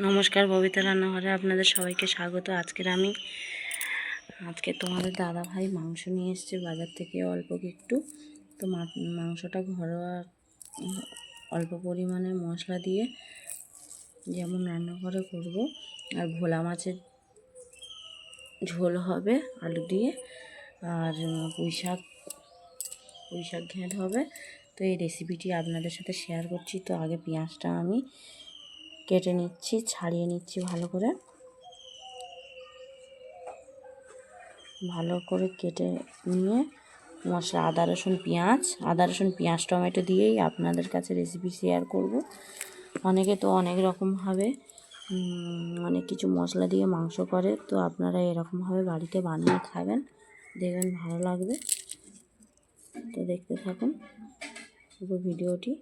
নমস্কার, ববিতা রান্নাঘরে আপনাদের সবাইকে স্বাগত। আজকে তোমাদের দাদা ভাই মাংস নিয়ে এসছে বাজার থেকে অল্প একটু। তো মাংসটা ঘরোয়া অল্প পরিমাণে মশলা দিয়ে যেমন রান্নাঘরে করব। আর ভোলা মাছের ঝোল হবে আলু দিয়ে, আর পুঁই শাক ঘ্যাঁট হবে। তো এই রেসিপিটি আপনাদের সাথে শেয়ার করছি। তো আগে পেঁয়াজটা আমি কেটে নিচ্ছি, ছাড়িয়ে নিচ্ছি ভালো করে কেটে নিয়ে মশলা আদা রসুন পেঁয়াজ টমেটো দিয়েই আপনাদের কাছে রেসিপি শেয়ার করব। অনেকে তো অনেক রকমভাবে অনেক কিছু মশলা দিয়ে মাংস করে, তো আপনারা এরকমভাবে বাড়িতে বানিয়ে খাবেন, দেখবেন ভালো লাগবে। তো দেখতে থাকুন পুরো ভিডিওটি।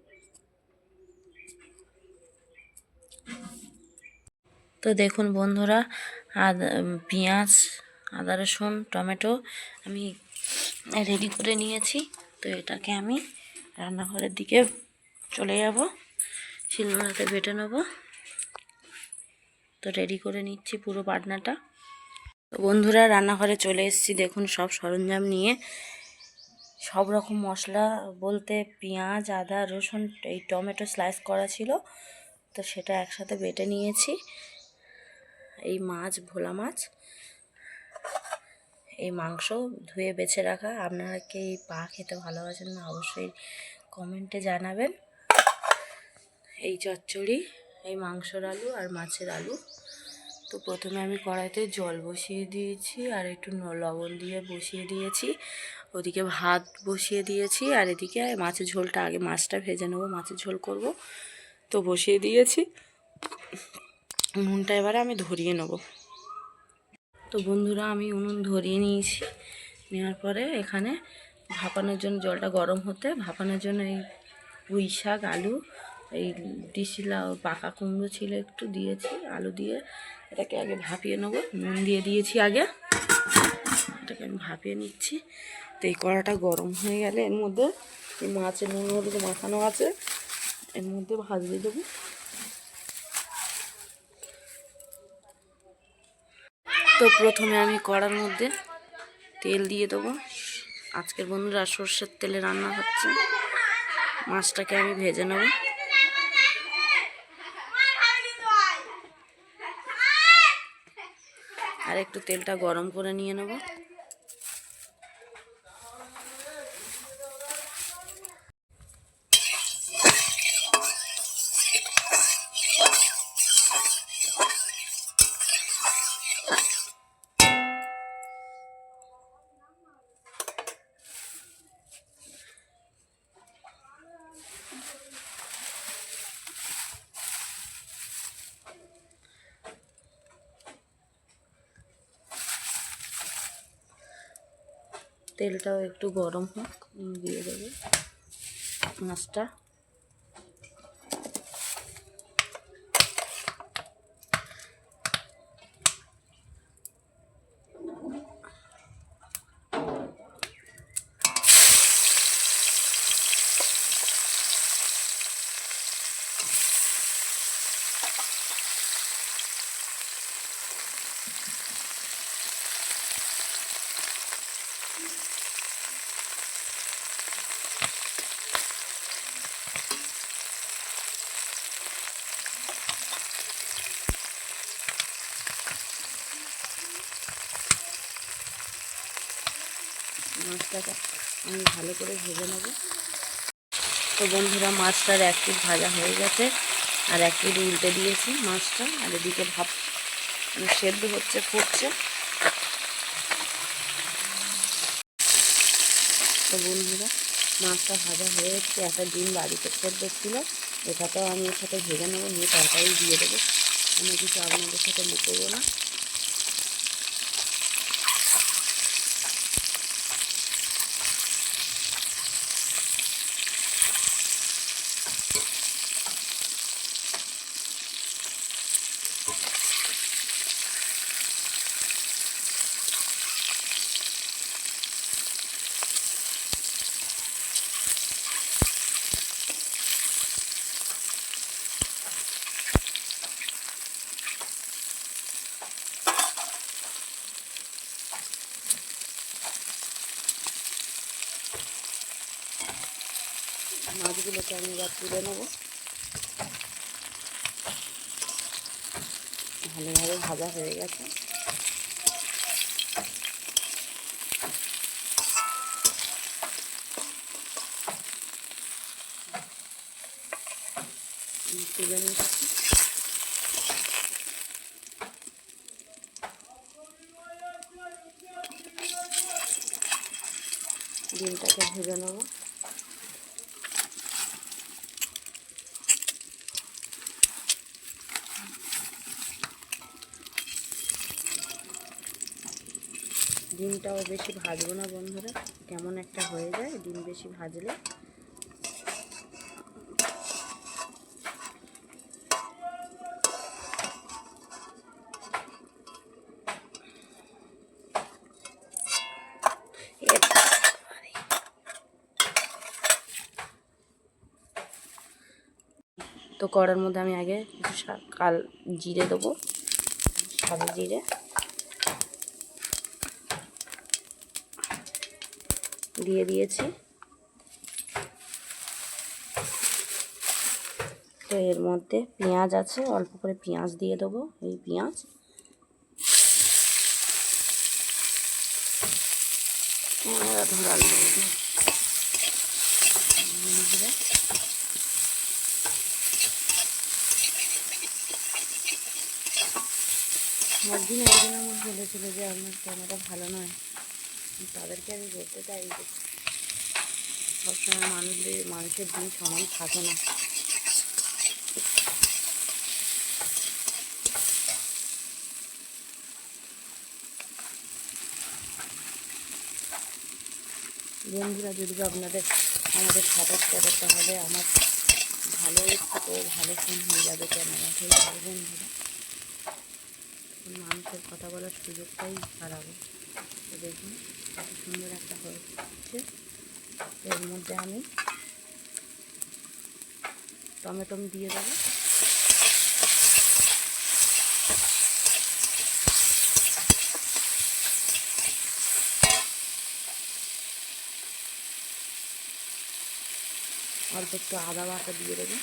তো দেখুন বন্ধুরা, পেঁয়াজ আদা রসুন টমেটো আমি রেডি করে নিয়েছি। তো এটাকে আমি রান্নাঘরের দিকে চলে যাব, শিলনোড়াতে বেটে নেব। তো রেডি করে নিচ্ছি পুরো বাটনাটা। তো বন্ধুরা, রান্নাঘরে চলে এসেছি। দেখুন সব সরঞ্জাম নিয়ে, সব রকম মশলা বলতে পেঁয়াজ আদা রসুন এই টমেটো স্লাইস করা ছিল, তো সেটা একসাথে বেটে নিয়েছি। এই ভোলা মাছ, এই মাংস ধুয়ে বেছে রাখা। আপনারা কি এই পা খেতে ভালোবাসেন না অবশ্যই কমেন্টে জানাবেন। এই চচ্চড়ি, এই মাংসর আলু আর মাছের আলু। তো প্রথমে আমি কড়াইতে জল বসিয়ে দিয়েছি আর একটু লবণ দিয়ে বসিয়ে দিয়েছি। ওদিকে ভাত বসিয়ে দিয়েছি আর এদিকে মাছের ঝোলটা, আগে মাছটা ভেজে নেবো, মাছের ঝোল করব। তো বসিয়ে দিয়েছি, উনুনটা এবারে আমি ধরিয়ে নেব। তো বন্ধুরা, আমি উনুন ধরিয়ে নিয়েছি। নেওয়ার পরে এখানে ভাপানোর জন্য জলটা গরম হতে, ভাপানোর জন্য এই পুঁই শাক আলু, এই ডিশিলা পাকা কুমড়ো ছিল একটু দিয়েছি, আলু দিয়ে এটাকে আগে ভাপিয়ে নেব। নুন দিয়ে দিয়েছি আগে, এটাকে আমি ভাপিয়ে নিচ্ছি। তো এই কড়াটা গরম হয়ে গেলে এর মধ্যে এই মাছের নুন হলুদ মাখানো আছে, এর মধ্যে ভাজিয়ে দেবো। তো প্রথমে আমি কড়ার মধ্যে তেল দিয়ে দেবো। আজকের বন্ধুরা সর্ষের তেলে রান্না হচ্ছে। মাছটাকে আমি ভেজে নেব। আর একটু তেলটা গরম করে নিয়ে নেব। তেলটাও একটু গরম হোক, দিয়ে দেবো মাছটা। মাছটাকে আমি ভালো করে ভেজে নেব। তো বন্ধুরা, মাছটার এক পিঠ ভাজা হয়ে গেছে, আর এক পিঠ উল্টে দিয়েছি মাছটা। আর এদিকে সেদ্ধ হচ্ছে, ফুটছে। তো বন্ধুরা, মাছটা ভাজা হয়ে যাচ্ছে। একটা ডিম বাড়িতে সেদ্ধ ছিল, এটাতেও আমি এর সাথে ভেজে নেবো, নিয়ে তরকারি দিয়ে দেবো। আমি কিছু আপনাদের সাথে লুকোবো না। মাছগুলোকে আমি এবার তুলে নেব। ভালোভাবে ভাজা হয়ে গেছে। তুলে নিচ্ছি। ডিমটাকে ভেজে নেব। ডিমটাও বেশি ভাজবো না বন্ধুরা, কেমন একটা হয়ে যায় ডিম বেশি ভাজলে। তো কড়ার মধ্যে আমি আগে কিছু জিরে দেবো, সাদা জিরে দিয়ে দিয়েছি। তো এর মধ্যে পেঁয়াজ আছে, অল্প করে পেঁয়াজ দিয়ে দেবো। এই পেঁয়াজ ধরাল একদিন আমার বলেছিল যে আপনার ক্যামেরা ভালো নয়, তাদেরকে আমি বলতে চাই যে সবসময় মানুষের দিন সমান থাকে না। বন্ধুরা, যদি আপনাদের আমাদের সাপোর্ট করে তাহলে আমার ভালো একটু ভালো ফোন হয়ে যাবে, ক্যামেরা হয়ে যাবে বন্ধুরা। মানুষের কথা বলার সুযোগটাই হারাবো। তো দেখুন কত সুন্দর একটা হচ্ছে। এর মধ্যে আমি টমেটো দিয়ে দেবো। অল্প একটু আদা বাটা দিয়ে দেবো।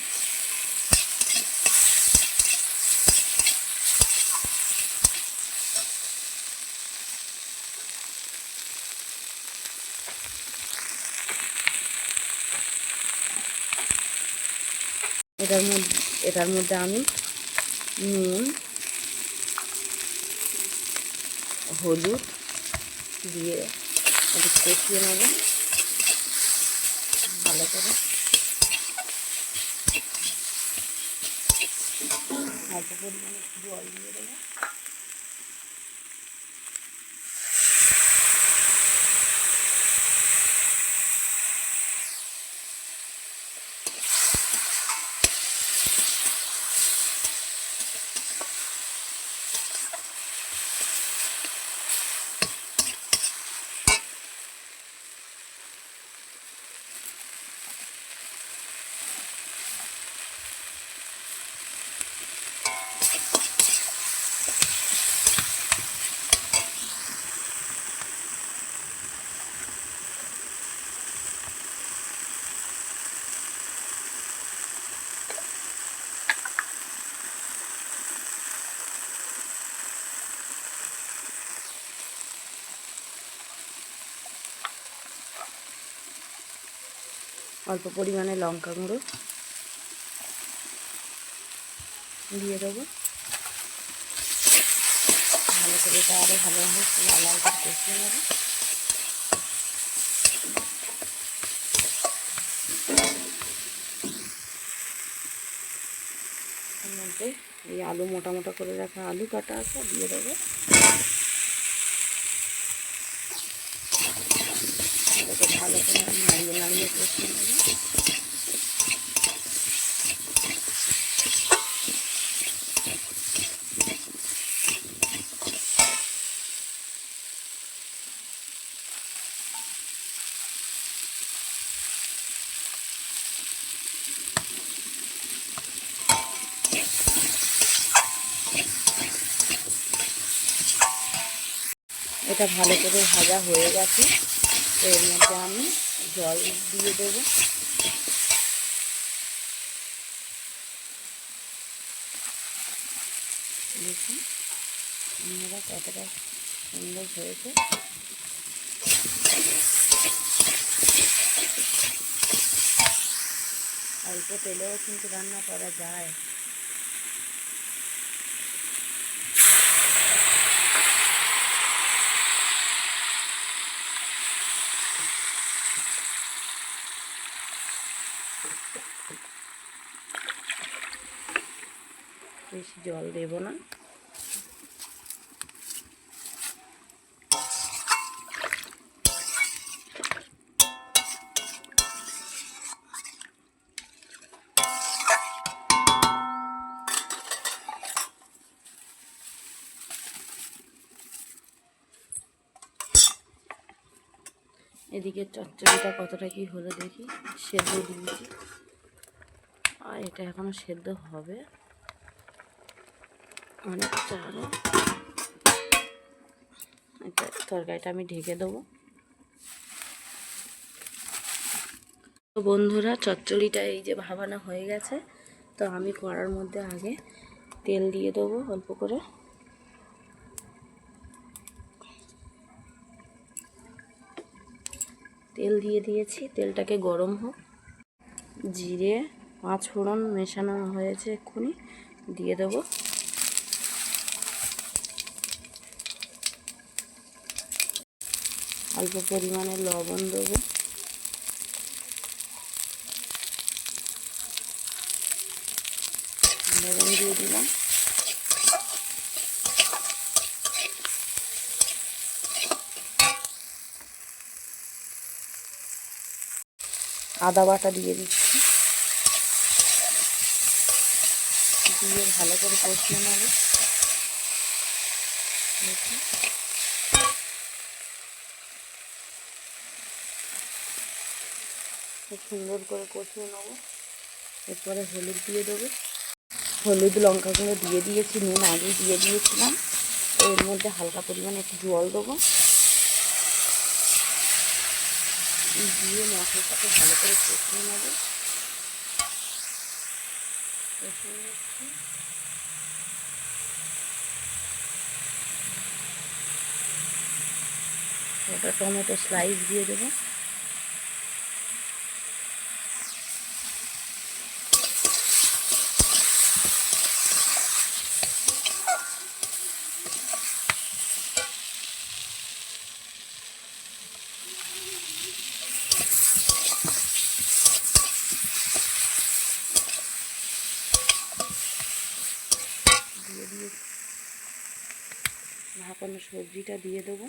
এটার মধ্যে আমি নুন, হলুদ দিয়ে একটু কষিয়ে নেব ভালো করে। অল্প পরিমাণে জল দিয়ে দেবো। অল্প পরিমাণে লঙ্কা গুঁড়ো দিয়ে দেবো। ভালো করে এটা আরও ভালোভাবে লাল লাল করে কষিয়ে নেব। এর মধ্যে এই আলু মোটা মোটা করে রাখা আলু কাটা আছে দিয়ে দেবো। ভালো করে নাড়িয়ে নাড়িয়ে কষিয়ে নেব। এটা ভালো করে ভাজা হয়ে গেছে। তো এর মধ্যে আমি জল দিয়ে দেবো। দেখুন বন্ধুরা কতটা সুন্দর হয়েছে। অল্প তেলেও কিন্তু রান্না করা যায়। বেশি জল দেব না। এদিকে চচ্চড়িটা কতটা কি হলো দেখি। সেদ্ধ দিয়েছি আর এটা এখনো সেদ্ধ হবে অনেকটা আরও। এটা তরকারিটা আমি ঢেকে দেবো। তো বন্ধুরা চচ্চড়িটা এই যে ভাবানো হয়ে গেছে। তো আমি কড়ার মধ্যে আগে তেল দিয়ে দেবো অল্প করে। তেল দিয়ে দিয়েছি, তেলটাকে গরম হোক। জিরে 5 ফোড়ন মেশানো হয়েছে, এক্ষুনি দিয়ে দেবো। অল্প পরিমাণে লবণ দেবো। লবণ দিয়ে দিলাম। আদা বাটা দিয়ে দিচ্ছি, দিয়ে ভালো করে কষিয়ে নেব। দেখুন খুব সুন্দর করে কষিয়ে নেব। এরপরে হলুদ দিয়ে দেবো। হলুদ লঙ্কা গুঁড়ো দিয়ে দিয়েছি, নুন আগে দিয়ে দিয়েছিলাম। এর মধ্যে হালকা পরিমাণে একটু জল দেবো, দিয়ে মশলাটাকে ভালো করে কষিয়ে নেব। কষিয়ে নিচ্ছি। ওটা টমেটো স্লাইস দিয়ে দেবো। দিয়ে দিয়ে ভাপানো সবজিটা দিয়ে দেবো।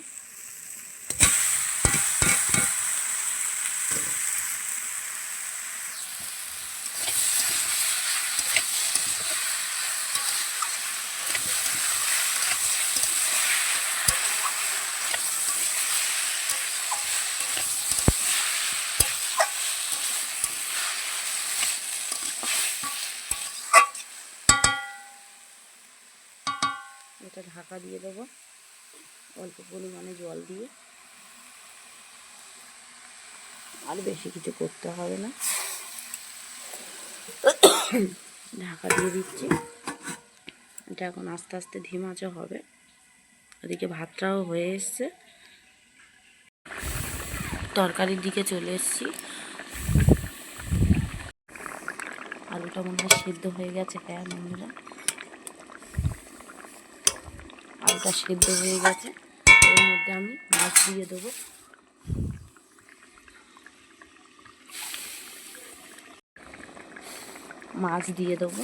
এটা ঢাকা দিয়ে দেবো অল্প পরিমাণে জল দিয়ে। আর বেশি কিছু করতে হবে না, ঢাকা দিয়ে দিচ্ছি। এটা এখন আস্তে আস্তে ধিমে আঁচে হবে। ওদিকে ভাতটাও হয়ে এসছে, তরকারির দিকে চলে এসেছি। আলুটা মনে হয় সিদ্ধ হয়ে গেছে। হ্যাঁ বন্ধুরা, আলুটা সিদ্ধ হয়ে গেছে। এর মধ্যে আমি মাছ দিয়ে দেবো। মাছ দিয়ে দেবো।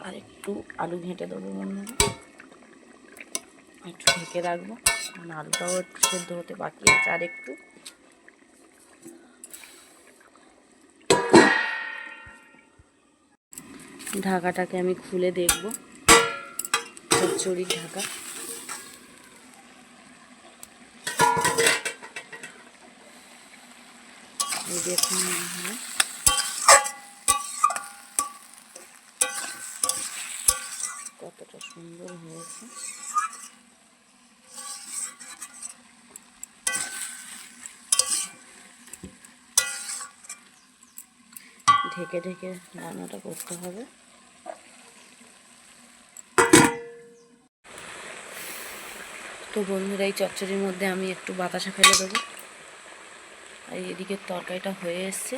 আর একটু আলু ঘেঁটে দেবো বন্ধুরা, একটু ঢেকে রাখবো, কারণ আলুটাও একটু সেদ্ধ হতে বাকি আছে। আর একটু ঢাকাটাকে আমি খুলে দেখব, চচ্চড়ির ঢাকা। এই দেখুন কতটা সুন্দর হয়েছে। ঢেকে ঢেকে রান্নাটা করতে হবে। তো বন্ধুরা, এই চচ্চড়ির মধ্যে আমি একটু বাতাসা ফেলে দেবো। আর এদিকে তরকারিটা হয়ে এসছে।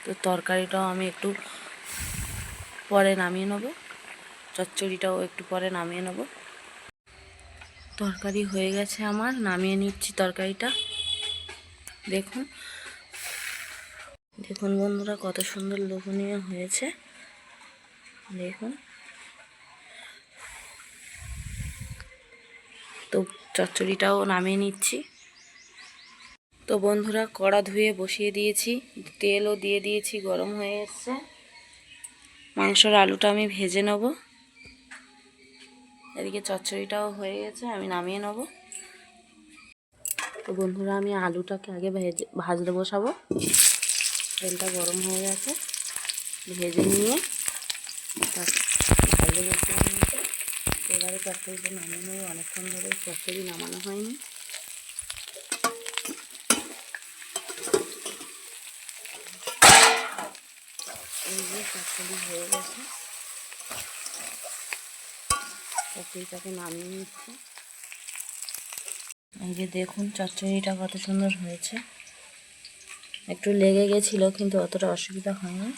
তো তরকারিটাও আমি একটু পরে নামিয়ে নেব, চচ্চড়িটাও একটু পরে নামিয়ে নেব। তরকারি হয়ে গেছে আমার, নামিয়ে নিচ্ছি তরকারিটা। দেখুন দেখুন বন্ধুরা, কত সুন্দর লোভনীয় হয়েছে। দেখুন, তো চচ্চড়িটাও নামিয়ে নিচ্ছি। তো বন্ধুরা, কড়া ধুয়ে বসিয়ে দিয়েছি, তেলও দিয়ে দিয়েছি, গরম হয়ে এসছে। মাংসর আলুটা আমি ভেজে নেব। এদিকে চচ্চড়িটাও হয়ে গেছে, আমি নামিয়ে নেব। তো বন্ধুরা, আমি আলুটাকে আগে ভাজতে বসাবো। তেলটা গরম হয়ে গেছে, ভেজে নিয়ে ভাজতে বসিয়ে নিয়েছি। এবারে চচ্চড়িটা নামিয়ে নেবো। অনেকক্ষণ ধরে চচ্চড়ি নামানো হয়নি। এই যে চচ্চড়ি হয়ে গেছে, চচ্চড়িটাকে নামিয়ে নিচ্ছি। এই যে দেখুন, চচ্চড়িটা কত সুন্দর হয়েছে। একটু লেগে গেছিলো, কিন্তু অতটা অসুবিধা হয়নি।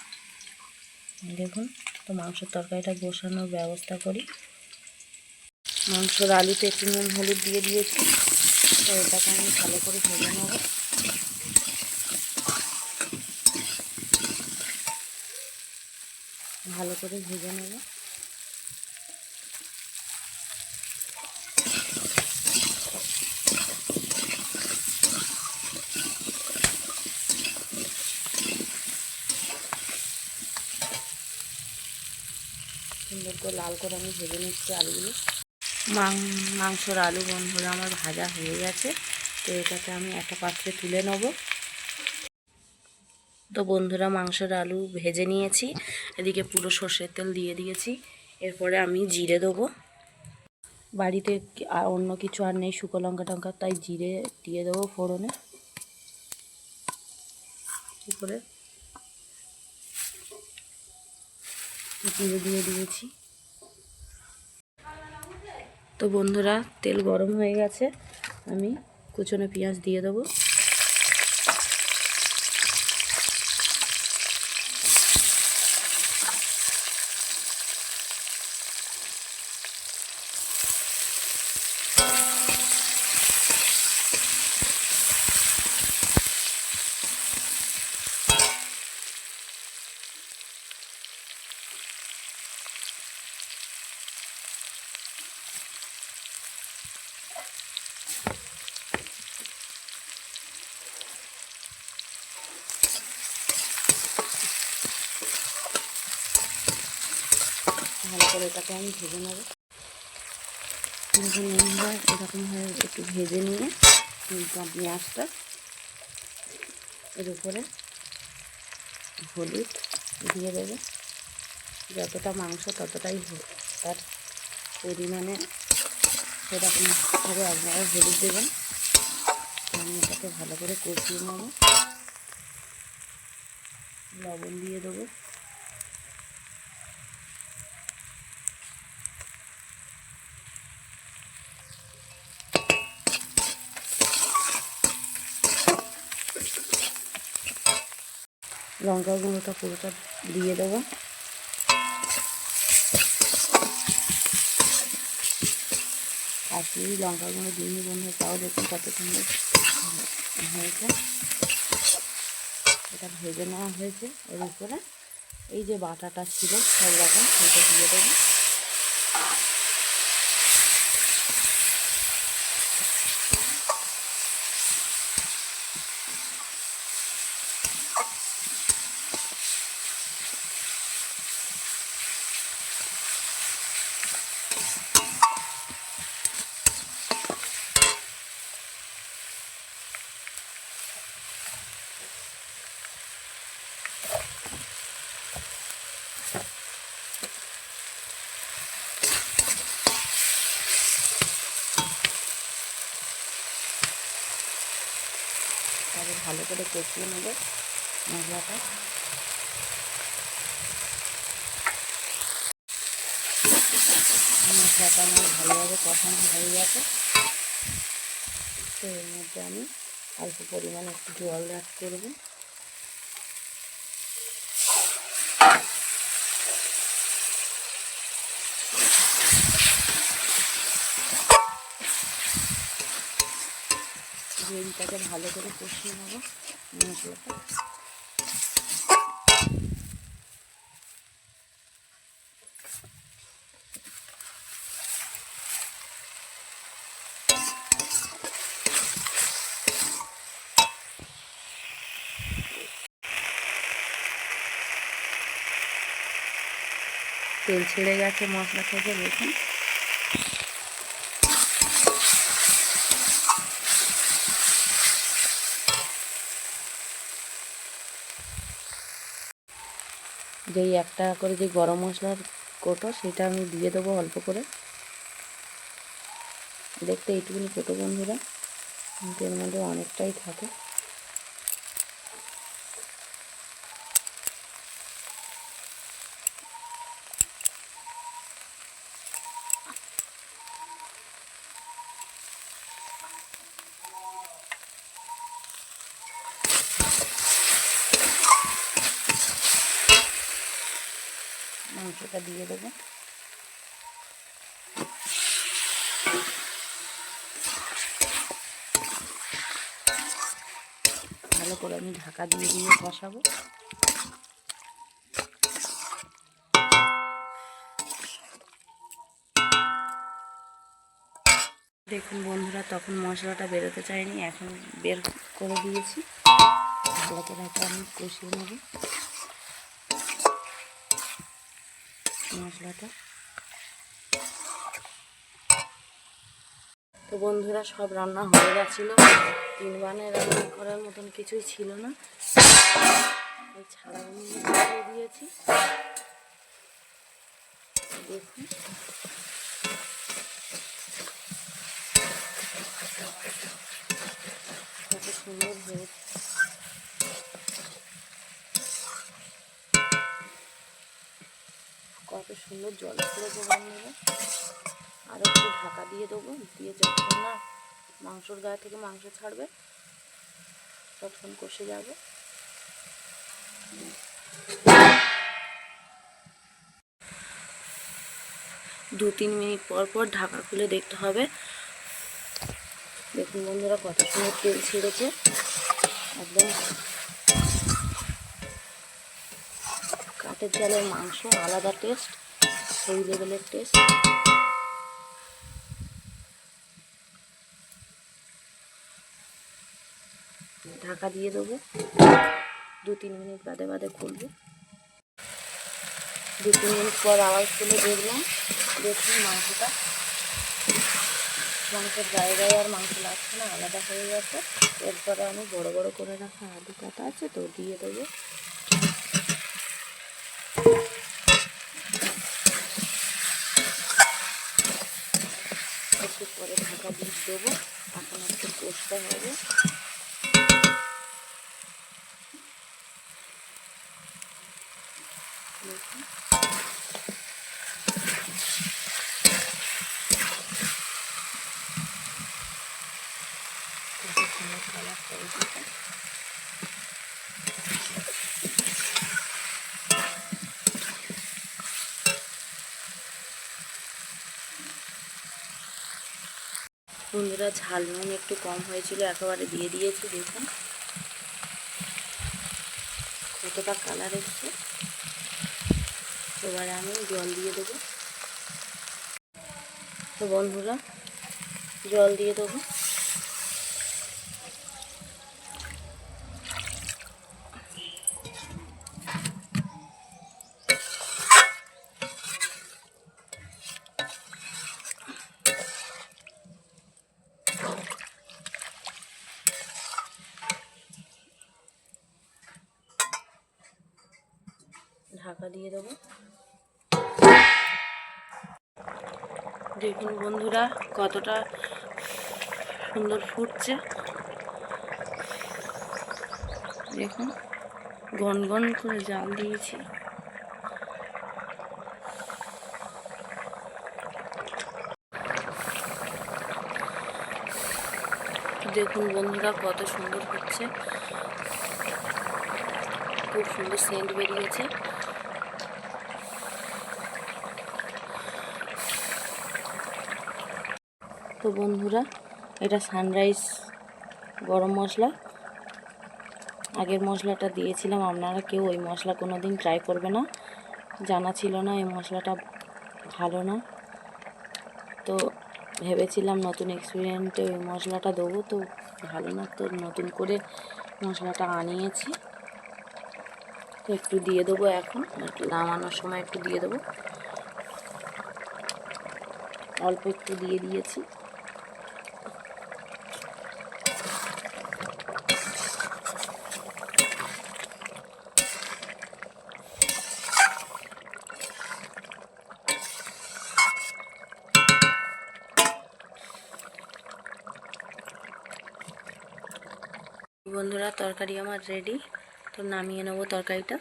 দেখুন, তো মাংসের তরকারিটা বসানোর ব্যবস্থা করি। মাংসর আলুতে একটু নুন হলুদ দিয়ে দিয়েছি। তো এটাকে আমি ভালো করে ভেজে নেব। ভালো করে ভেজে নেব। সুন্দর করে লাল করে আমি ভেজে নিচ্ছি আলুগুলো। মাংসর আলু বন্ধুরা আমার ভাজা হয়ে গেছে। তো এটাকে আমি একটা পাত্রে তুলে নেব। তো বন্ধুরা, মাংসের আলু ভেজে নিয়েছি। এদিকে পুরো সর্ষের তেল দিয়ে দিয়েছি। এরপরে আমি জিরে দেবো। বাড়িতে অন্য কিছু আর নেই, শুকনো লঙ্কা টঙ্কা, তাই জিরে দিয়ে দেবো ফোড়নে। উপরে জিরে দিয়ে দিয়েছি। তো বন্ধুরা, তেল গরম হয়ে গেছে, আমি কুচনো পেঁয়াজ দিয়ে দেবো। ভালো করে এটাকে আমি ভেজে নেব। এরকমভাবে একটু ভেজে নিয়ে পেঁয়াজটা এর উপরে হলুদ দিয়ে দেবে। যতটা মাংস ততটাই তার পরিমাণে সেরকমভাবে আপনারা হলুদ দেবেন। আমি এটাকে ভালো করে কষিয়ে নেব। লবণ দিয়ে দেবো। লঙ্কা গুঁড়োটা পুরোটা দিয়ে দেবো। কাশ্মীরি লঙ্কা গুঁড়ো দিয়ে বন্ধু, তাও দেখুন কত সুন্দর হয়েছে। এটা ভেজে নেওয়া হয়েছে। এর উপরে এই যে বাটাটা ছিল সব রকম, সেটা দিয়ে দেবো। ভালো করে কষিয়ে নেব মশলাটা। মশলাটা আমার ভালোভাবে কষানো হয়ে গেছে। তো এর মধ্যে আমি অল্প পরিমাণে একটু জল অ্যাড করব। গ্রেভিটাকে ভালো করে কষিয়ে নেব মশলাটা। তেল ছেড়ে গেছে মশলা থেকে, দেখুন। যেই 1 টাকা করে যে গরম মশলার কোটো, সেটা আমি দিয়ে দেবো অল্প করে। দেখতে এইটুকুনি কোটো বন্ধুরা, কিন্তু এর মধ্যে অনেকটাই থাকে। মাংসটা দিয়ে দেবো। ভালো করে আমি ঢাকা দিয়ে দিয়ে কষাবো। দেখুন বন্ধুরা, তখন মশলাটা বেরোতে চায়নি, এখন বের করে দিয়েছি। ভালো করে আমি কষিয়ে নেব মশলাটা। তো বন্ধুরা, সব রান্না হয়ে গেছিলো। 3 বানে রান্না করার মতন কিছুই ছিল না। এই ছাড়া দিয়ে দিয়েছি। দেখুন কত সুন্দর হয়েছে। কত সুন্দর জল ছেড়েছে বন্ধুরা। আর একটু ঢাকা দিয়ে দেবো, দিয়ে যতক্ষণ না মাংসর গায়ে থেকে মাংস ছাড়বে ততক্ষণ কষে যাবে। 2-3 মিনিট পর পর ঢাকা খুলে দেখতে হবে। দেখুন বন্ধুরা, কত সুন্দর তেল ছেড়েছে। একদম কাঠের জালের মাংস, আলাদা টেস্ট, সেই লেভেলের টেস্ট। ঢাকা দিয়ে দেবো, 2-3 মিনিট বাদে বাদে খুলবো। 2-3 মিনিট পর আওয়াজ খুলে দেখলাম। দেখুন মাংসের গায়ে গায়ে আর মাংস লাগছে না, আলাদা হয়ে গেছে। এরপরে আমি বড় বড় করে রাখা আলু কাটা আছে, তো দিয়ে দেবো। একটু পরে ঢাকা দিয়ে দেবো। এখন একটু কষতে হবে। দেখুন কত সুন্দর কালার করেছে। বন্ধুরা, ঝাল নুন একটু কম হয়েছিল, একেবারে দিয়ে দিয়েছি। দেখুন কতটা কালার এসছে। এবারে আমি জল দিয়ে দেবো। তো বন্ধুরা, জল দিয়ে দেবো। ঢাকা দিয়ে দেবো। দেখুন বন্ধুরা, কতটা সুন্দর ফুটছে। দেখুন গন গন করে জাল দিয়েছি। দেখুন বন্ধুরা কত সুন্দর হচ্ছে, খুব সুন্দর সেন্ট বেরিয়েছে। তো বন্ধুরা এটা সানরাইজ গরম মশলা, আগের মশলাটা দিয়েছিলাম, আপনারা কেউ ওই মশলা কোনো দিন ট্রাই করবে না, জানা ছিল না এই মশলাটা ভালো না। তো ভেবেছিলাম নতুন এক্সপেরিমেন্টে ওই মশলাটা দেবো, তো ভালো না, তো নতুন করে মশলাটা আনিয়েছি। তো একটু দিয়ে দেবো, এখন নামানোর সময় একটু দিয়ে দেবো, অল্প একটু দিয়ে দিয়েছি। বন্ধুরা তরকারি আমার রেডি, তো নামিয়ে নেবো তরকারিটা।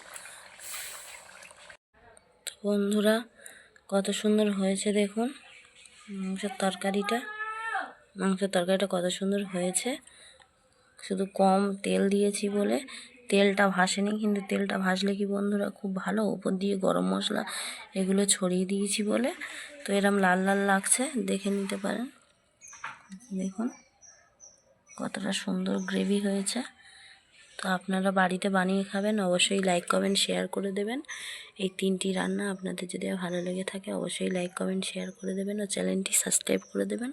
তো বন্ধুরা কত সুন্দর হয়েছে দেখুন মাংসের তরকারিটা কত সুন্দর হয়েছে। শুধু কম তেল দিয়েছি বলে তেলটা ভাসেনি, কিন্তু তেলটা ভাসলে কি বন্ধুরা খুব ভালো, উপর দিয়ে গরম মশলা এগুলো ছড়িয়ে দিয়েছি বলে তো এরম লাল লাল লাগছে, দেখে নিতে পারেন। দেখুন কতটা সুন্দর গ্রেভি হয়েছে। তো আপনারা বাড়িতে বানিয়ে খাবেন, অবশ্যই লাইক কমেন্ট শেয়ার করে দেবেন। এই 3টি রান্না আপনাদের যদি ভালো লেগে থাকে অবশ্যই লাইক কমেন্ট শেয়ার করে দেবেন ও চ্যানেলটি সাবস্ক্রাইব করে দেবেন।